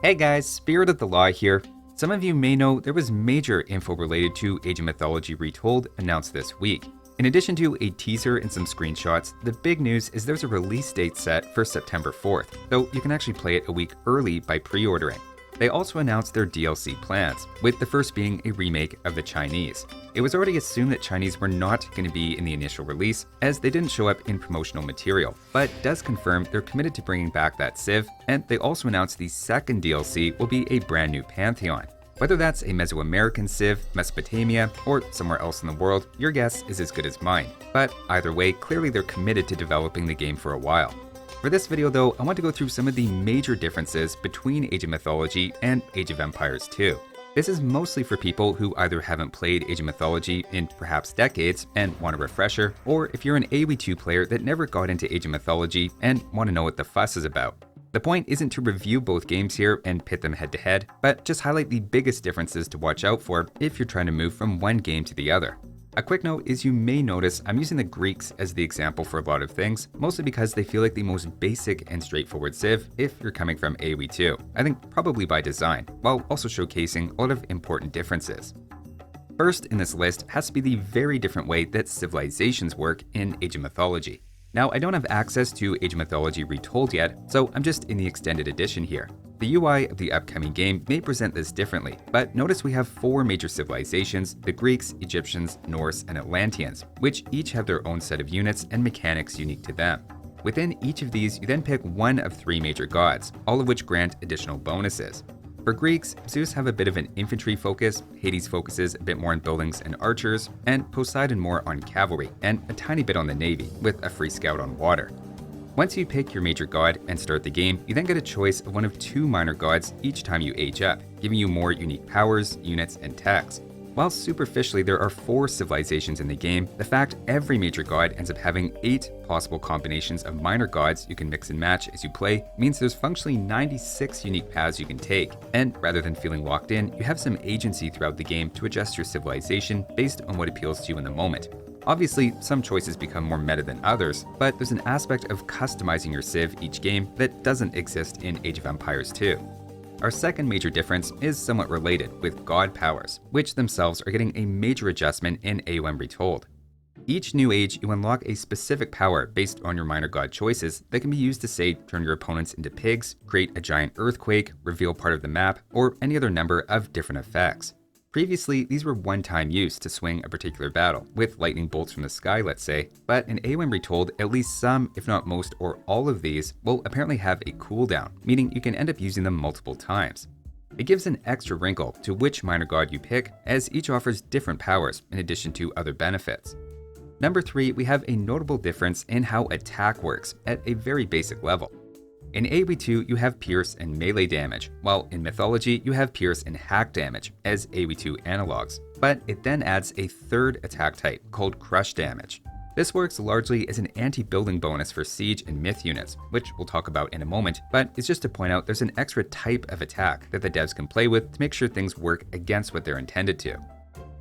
Hey guys, Spirit of the Law here. Some of you may know there was major info related to Age of Mythology Retold announced this week. In addition to a teaser and some screenshots, the big news is there's a release date set for September 4th, though you can actually play it a week early by pre-ordering. They also announced their DLC plans, with the first being a remake of the Chinese. It was already assumed that Chinese were not going to be in the initial release, as they didn't show up in promotional material, but does confirm they're committed to bringing back that civ, and they also announced the second DLC will be a brand new pantheon. Whether that's a Mesoamerican civ, Mesopotamia, or somewhere else in the world, your guess is as good as mine. But either way, clearly they're committed to developing the game for a while. For this video though, I want to go through some of the major differences between Age of Mythology and Age of Empires 2. This is mostly for people who either haven't played Age of Mythology in perhaps decades and want a refresher, or if you're an AoE2 player that never got into Age of Mythology and want to know what the fuss is about. The point isn't to review both games here and pit them head to head, but just highlight the biggest differences to watch out for if you're trying to move from one game to the other. A quick note is you may notice I'm using the Greeks as the example for a lot of things, mostly because they feel like the most basic and straightforward civ if you're coming from AoE2. I think probably by design, while also showcasing a lot of important differences. First in this list has to be the very different way that civilizations work in Age of Mythology. Now, I don't have access to Age of Mythology Retold yet, so I'm just in the extended edition here. The UI of the upcoming game may present this differently, but notice we have 4 major civilizations: the Greeks, Egyptians, Norse, and Atlanteans, which each have their own set of units and mechanics unique to them. Within each of these, you then pick one of 3 major gods, all of which grant additional bonuses. For Greeks, Zeus have a bit of an infantry focus, Hades focuses a bit more on buildings and archers, and Poseidon more on cavalry, and a tiny bit on the navy, with a free scout on water. Once you pick your major god and start the game, you then get a choice of one of 2 minor gods each time you age up, giving you more unique powers, units, and techs. While superficially there are 4 civilizations in the game, the fact every major god ends up having 8 possible combinations of minor gods you can mix and match as you play means there's functionally 96 unique paths you can take, and rather than feeling locked in, you have some agency throughout the game to adjust your civilization based on what appeals to you in the moment. Obviously, some choices become more meta than others, but there's an aspect of customizing your civ each game that doesn't exist in Age of Empires 2. Our second major difference is somewhat related, with god powers, which themselves are getting a major adjustment in AoM Retold. Each new age, you unlock a specific power based on your minor god choices that can be used to, say, turn your opponents into pigs, create a giant earthquake, reveal part of the map, or any other number of different effects. Previously, these were one-time use to swing a particular battle, with lightning bolts from the sky, let's say, but in AoM Retold, at least some, if not most or all of these, will apparently have a cooldown, meaning you can end up using them multiple times. It gives an extra wrinkle to which minor god you pick, as each offers different powers in addition to other benefits. Number 3, we have a notable difference in how attack works at a very basic level. In AoE2, you have pierce and melee damage, while in Mythology, you have pierce and hack damage as AoE2 analogs, but it then adds a third attack type called crush damage. This works largely as an anti-building bonus for siege and myth units, which we'll talk about in a moment, but it's just to point out there's an extra type of attack that the devs can play with to make sure things work against what they're intended to.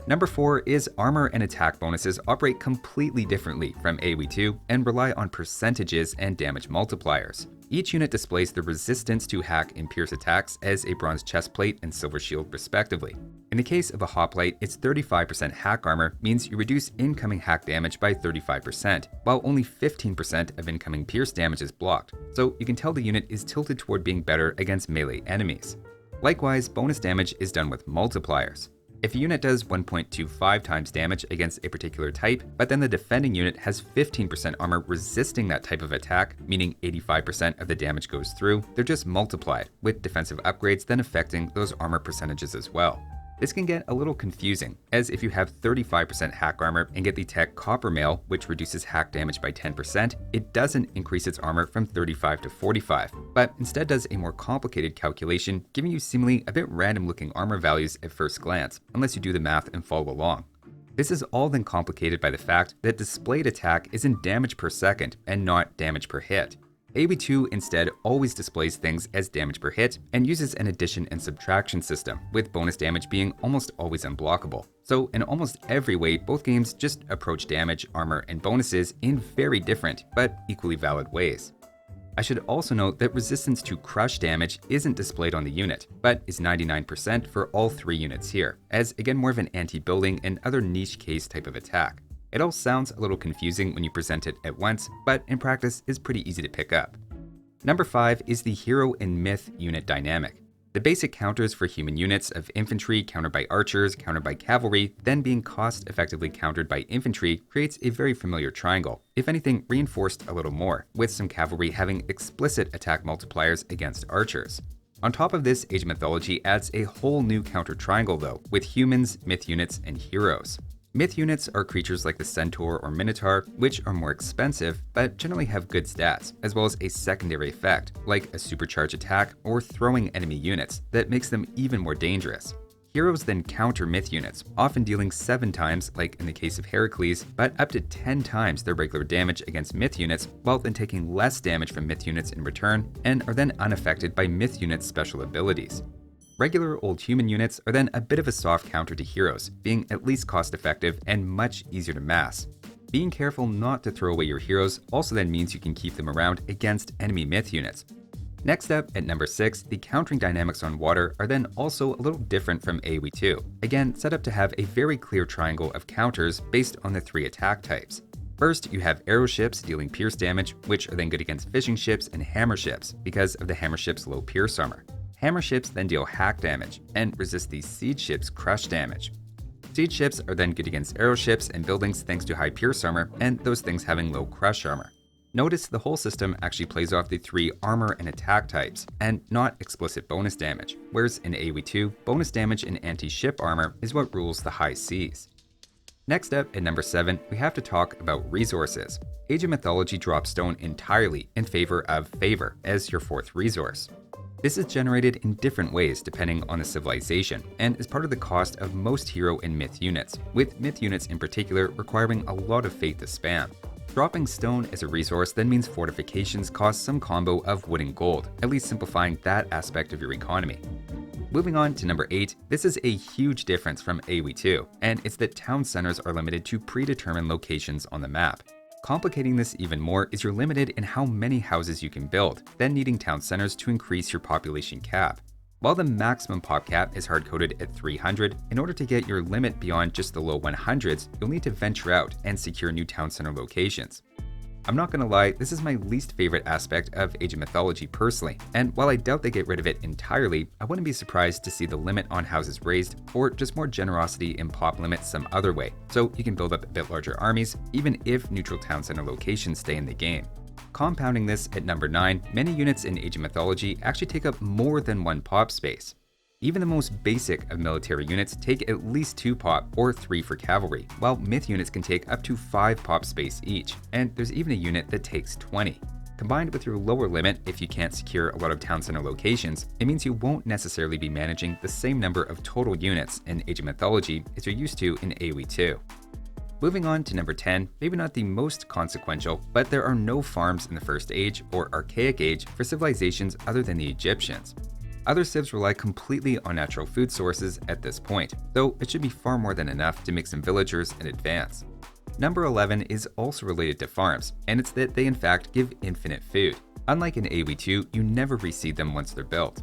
Number 4 is armor and attack bonuses operate completely differently from AoE2 and rely on percentages and damage multipliers. Each unit displays the resistance to hack and pierce attacks as a bronze chestplate and silver shield respectively. In the case of a hoplite, its 35% hack armor means you reduce incoming hack damage by 35%, while only 15% of incoming pierce damage is blocked, so you can tell the unit is tilted toward being better against melee enemies. Likewise, bonus damage is done with multipliers. If a unit does 1.25 times damage against a particular type, but then the defending unit has 15% armor resisting that type of attack, meaning 85% of the damage goes through, they're just multiplied, with defensive upgrades then affecting those armor percentages as well. This can get a little confusing, as if you have 35% hack armor and get the tech Copper Mail, which reduces hack damage by 10%, it doesn't increase its armor from 35 to 45, but instead does a more complicated calculation, giving you seemingly a bit random looking armor values at first glance, unless you do the math and follow along. This is all then complicated by the fact that displayed attack is in damage per second and not damage per hit. AoE2 instead always displays things as damage per hit and uses an addition and subtraction system, with bonus damage being almost always unblockable. So in almost every way, both games just approach damage, armor, and bonuses in very different but equally valid ways. I should also note that resistance to crush damage isn't displayed on the unit, but is 99% for all 3 units here, as again more of an anti-building and other niche case type of attack. It all sounds a little confusing when you present it at once, but in practice is pretty easy to pick up. Number 5 is the hero and myth unit dynamic. The basic counters for human units of infantry countered by archers, countered by cavalry, then being cost-effectively countered by infantry creates a very familiar triangle, if anything reinforced a little more, with some cavalry having explicit attack multipliers against archers. On top of this, Age of Mythology adds a whole new counter triangle though, with humans, myth units, and heroes. Myth units are creatures like the Centaur or Minotaur, which are more expensive, but generally have good stats, as well as a secondary effect, like a supercharged attack or throwing enemy units, that makes them even more dangerous. Heroes then counter myth units, often dealing 7 times, like in the case of Heracles, but up to 10 times their regular damage against myth units, while then taking less damage from myth units in return, and are then unaffected by myth units' special abilities. Regular old human units are then a bit of a soft counter to heroes, being at least cost-effective and much easier to mass. Being careful not to throw away your heroes also then means you can keep them around against enemy myth units. Next up, at number 6, the countering dynamics on water are then also a little different from AoE2, again set up to have a very clear triangle of counters based on the 3 attack types. First, you have arrow ships dealing pierce damage, which are then good against fishing ships and hammer ships because of the hammer ship's low pierce armor. Hammer ships then deal hack damage and resist the siege ships' crush damage. Siege ships are then good against arrow ships and buildings thanks to high pierce armor and those things having low crush armor. Notice the whole system actually plays off the 3 armor and attack types and not explicit bonus damage, whereas in AoE2, bonus damage and anti-ship armor is what rules the high seas. Next up, at number 7, we have to talk about resources. Age of Mythology drops stone entirely in favor of favor as your 4th resource. This is generated in different ways depending on the civilization, and is part of the cost of most hero and myth units, with myth units in particular requiring a lot of faith to spam. Dropping stone as a resource then means fortifications cost some combo of wood and gold, at least simplifying that aspect of your economy. Moving on to number 8, this is a huge difference from AoE2, and it's that town centers are limited to predetermined locations on the map. Complicating this even more is you're limited in how many houses you can build, then needing town centers to increase your population cap. While the maximum pop cap is hard-coded at 300, in order to get your limit beyond just the low 100s, you'll need to venture out and secure new town center locations. I'm not gonna lie, this is my least favorite aspect of Age of Mythology personally, and while I doubt they get rid of it entirely, I wouldn't be surprised to see the limit on houses raised, or just more generosity in pop limits some other way, so you can build up a bit larger armies, even if neutral town center locations stay in the game. Compounding this at number 9, many units in Age of Mythology actually take up more than 1 pop space. Even the most basic of military units take at least 2 pop or 3 for cavalry, while myth units can take up to 5 pop space each, and there's even a unit that takes 20. Combined with your lower limit, if you can't secure a lot of town center locations, it means you won't necessarily be managing the same number of total units in Age of Mythology as you're used to in AoE2. Moving on to number 10, maybe not the most consequential, but there are no farms in the First Age or Archaic Age for civilizations other than the Egyptians. Other civs rely completely on natural food sources at this point, though it should be far more than enough to make some villagers in advance. Number 11 is also related to farms, and it's that they in fact give infinite food. Unlike in AoE2, you never reseed them once they're built.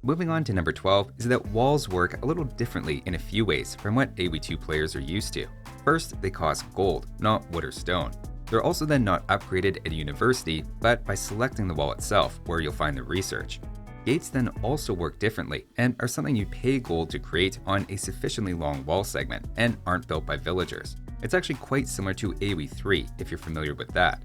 Moving on to number 12 is that walls work a little differently in a few ways from what AoE2 players are used to. First, they cost gold, not wood or stone. They're also then not upgraded at a university, but by selecting the wall itself, where you'll find the research. Gates then also work differently and are something you pay gold to create on a sufficiently long wall segment and aren't built by villagers. It's actually quite similar to AoE3 if you're familiar with that.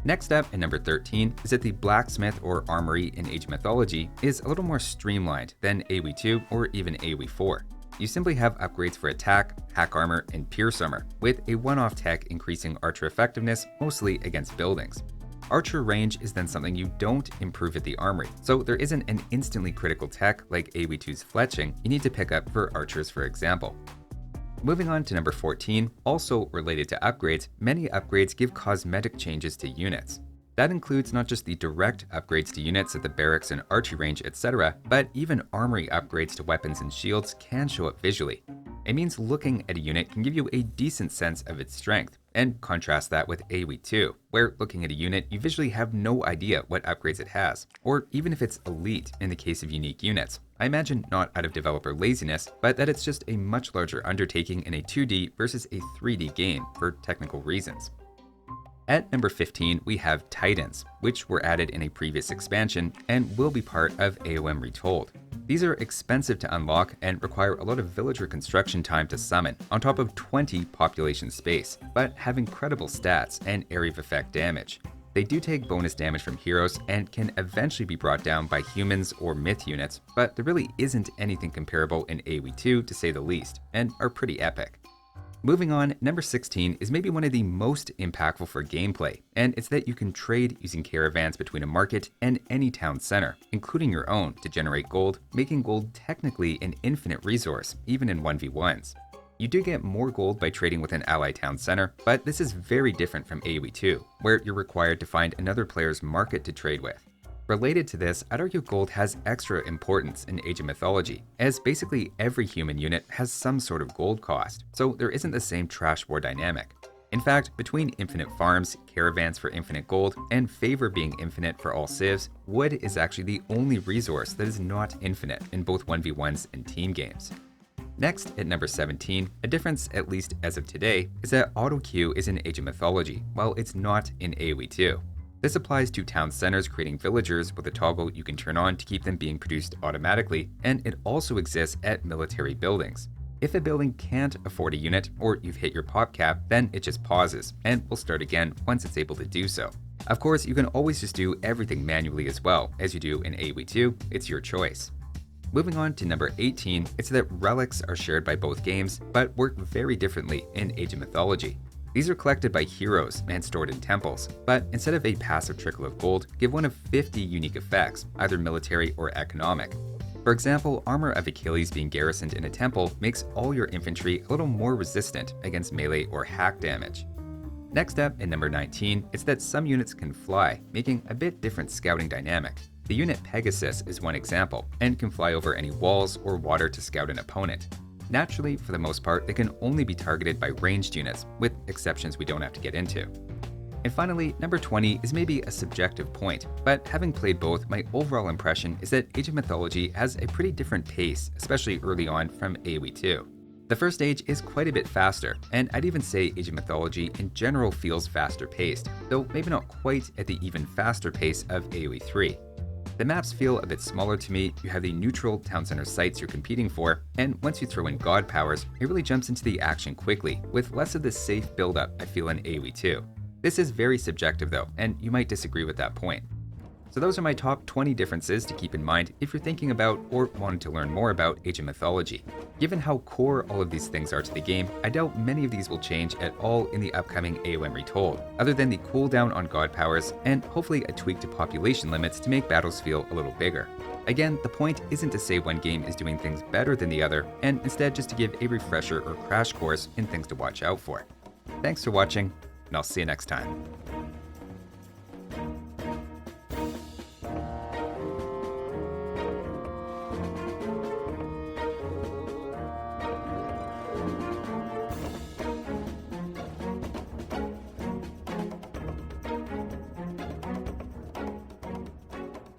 Next up, at number 13, is that the blacksmith or armory in Age of Mythology is a little more streamlined than AoE2 or even AoE4. You simply have upgrades for attack, hack armor, and pierce armor, with a one-off tech increasing archer effectiveness mostly against buildings. Archer range is then something you don't improve at the Armory, so there isn't an instantly critical tech like AoE2's fletching you need to pick up for archers, for example. Moving on to number 14, also related to upgrades, many upgrades give cosmetic changes to units. That includes not just the direct upgrades to units at the barracks and archery range, etc., but even armory upgrades to weapons and shields can show up visually. It means looking at a unit can give you a decent sense of its strength, and contrast that with AoE2, where looking at a unit, you visually have no idea what upgrades it has, or even if it's elite in the case of unique units. I imagine not out of developer laziness, but that it's just a much larger undertaking in a 2D versus a 3D game for technical reasons. At number 15, we have Titans, which were added in a previous expansion and will be part of AoM Retold. These are expensive to unlock and require a lot of villager construction time to summon, on top of 20 population space, but have incredible stats and area of effect damage. They do take bonus damage from heroes and can eventually be brought down by humans or myth units, but there really isn't anything comparable in AoE2 to say the least, and are pretty epic. Moving on, number 16 is maybe one of the most impactful for gameplay, and it's that you can trade using caravans between a market and any town center, including your own, to generate gold, making gold technically an infinite resource, even in 1v1s. You do get more gold by trading with an ally town center, but this is very different from AoE2, where you're required to find another player's market to trade with. Related to this, I'd argue gold has extra importance in Age of Mythology, as basically every human unit has some sort of gold cost, so there isn't the same trash war dynamic. In fact, between infinite farms, caravans for infinite gold, and favor being infinite for all civs, wood is actually the only resource that is not infinite in both 1v1s and team games. Next, at number 17, a difference, at least as of today, is that Autoqueue is in Age of Mythology, while it's not in AoE2. This applies to town centers creating villagers with a toggle you can turn on to keep them being produced automatically, and it also exists at military buildings. If a building can't afford a unit, or you've hit your pop cap, then it just pauses, and will start again once it's able to do so. Of course, you can always just do everything manually as well, as you do in AoE2, it's your choice. Moving on to number 18, it's that relics are shared by both games, but work very differently in Age of Mythology. These are collected by heroes and stored in temples, but instead of a passive trickle of gold, give one of 50 unique effects, either military or economic. For example, Armor of Achilles being garrisoned in a temple makes all your infantry a little more resistant against melee or hack damage. Next up, in number 19, it's that some units can fly, making a bit different scouting dynamic. The unit Pegasus is one example, and can fly over any walls or water to scout an opponent. Naturally, for the most part, they can only be targeted by ranged units, with exceptions we don't have to get into. And finally, number 20 is maybe a subjective point, but having played both, my overall impression is that Age of Mythology has a pretty different pace, especially early on, from AoE2. The first age is quite a bit faster, and I'd even say Age of Mythology in general feels faster paced, though maybe not quite at the even faster pace of AoE3. The maps feel a bit smaller to me, you have the neutral town center sites you're competing for, and once you throw in god powers, it really jumps into the action quickly, with less of the safe build-up I feel in AoE2. This is very subjective though, and you might disagree with that point. So those are my top 20 differences to keep in mind if you're thinking about or wanting to learn more about Age of Mythology. Given how core all of these things are to the game, I doubt many of these will change at all in the upcoming AoM Retold, other than the cooldown on god powers and hopefully a tweak to population limits to make battles feel a little bigger. Again, the point isn't to say one game is doing things better than the other, and instead just to give a refresher or crash course in things to watch out for. Thanks for watching, and I'll see you next time.